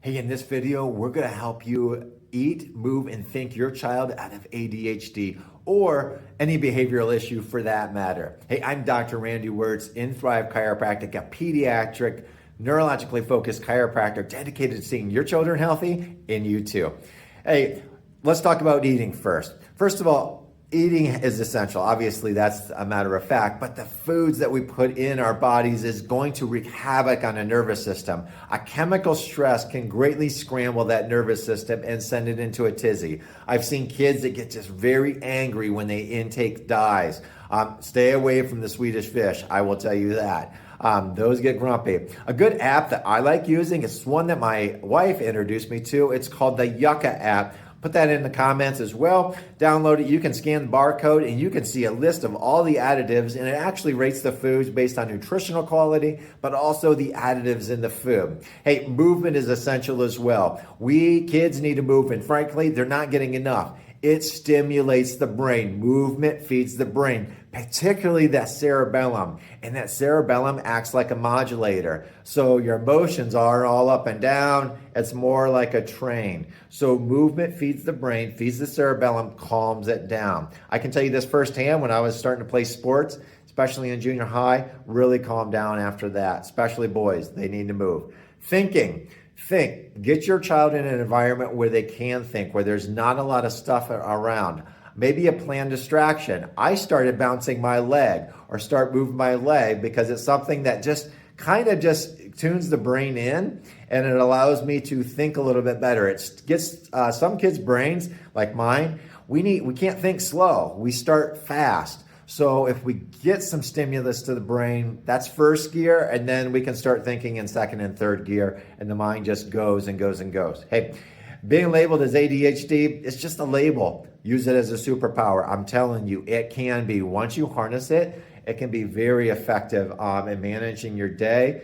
Hey, in this video, we're gonna help you eat, move, and think your child out of ADHD or any behavioral issue for that matter. Hey, I'm Dr. Randy Wirtz in Thrive Chiropractic, a pediatric, neurologically focused chiropractor dedicated to seeing your children healthy and you too. Hey, let's talk about eating first. First of all, eating is essential. Obviously, that's a matter of fact, but the foods that we put in our bodies is going to wreak havoc on the nervous system. A chemical stress can greatly scramble that nervous system and send it into a tizzy. I've seen kids that get just very angry when they intake dyes. Stay away from the Swedish fish, I will tell you that. Those get grumpy. A good app that I like using is one that my wife introduced me to. It's called the Yucca app. Put that in the comments as well. Download it. You can scan the barcode and you can see a list of all the additives, and it actually rates the foods based on nutritional quality, but also the additives in the food. Hey, movement is essential as well. We kids need to move, and frankly, they're not getting enough. It stimulates the brain. Movement feeds the brain, particularly that cerebellum. And that cerebellum acts like a modulator. So your emotions are all up and down. It's more like a train. So movement feeds the brain, feeds the cerebellum, calms it down. I can tell you this firsthand when I was starting to play sports, especially in junior high, really calmed down after that, especially boys. They need to move. Thinking. Get your child in an environment where they can think, where there's not a lot of stuff around. Maybe a planned distraction. I started bouncing my leg or start moving my leg because it's something that just tunes the brain in, and it allows me to think a little bit better. It gets some kids' brains, like mine, we can't think slow. We start fast. So if we get some stimulus to the brain, that's first gear, and then we can start thinking in second and third gear, and the mind just goes and goes and goes. Hey, being labeled as ADHD, it's just a label. Use it as a superpower. I'm telling you, it can be. Once you harness it, it can be very effective in managing your day,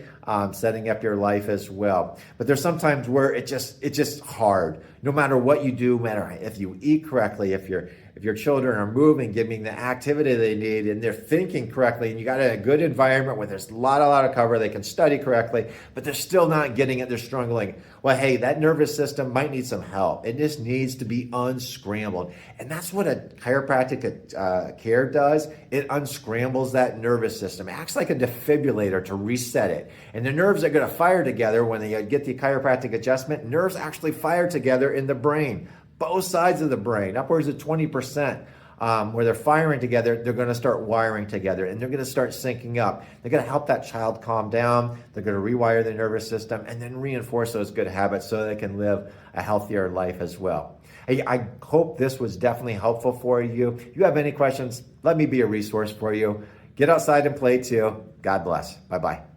setting up your life as well. But there's sometimes where it's just hard. No matter what you do, no matter if you eat correctly, if your children are moving, giving the activity they need, and they're thinking correctly, and you got a good environment where there's a lot of cover, they can study correctly, but they're still not getting it, they're struggling. Well, hey, that nervous system might need some help. It just needs to be unscrambled. And that's what a chiropractic care does. It unscrambles that nervous system. It acts like a defibrillator to reset it. And the nerves are going to fire together when they get the chiropractic adjustment. Nerves actually fire together in the brain. Both sides of the brain, upwards of 20%, where they're firing together, they're going to start wiring together, and they're going to start syncing up. They're going to help that child calm down. They're going to rewire the nervous system and then reinforce those good habits so they can live a healthier life as well. Hey, I hope this was definitely helpful for you. If you have any questions, let me be a resource for you. Get outside and play too. God bless. Bye-bye.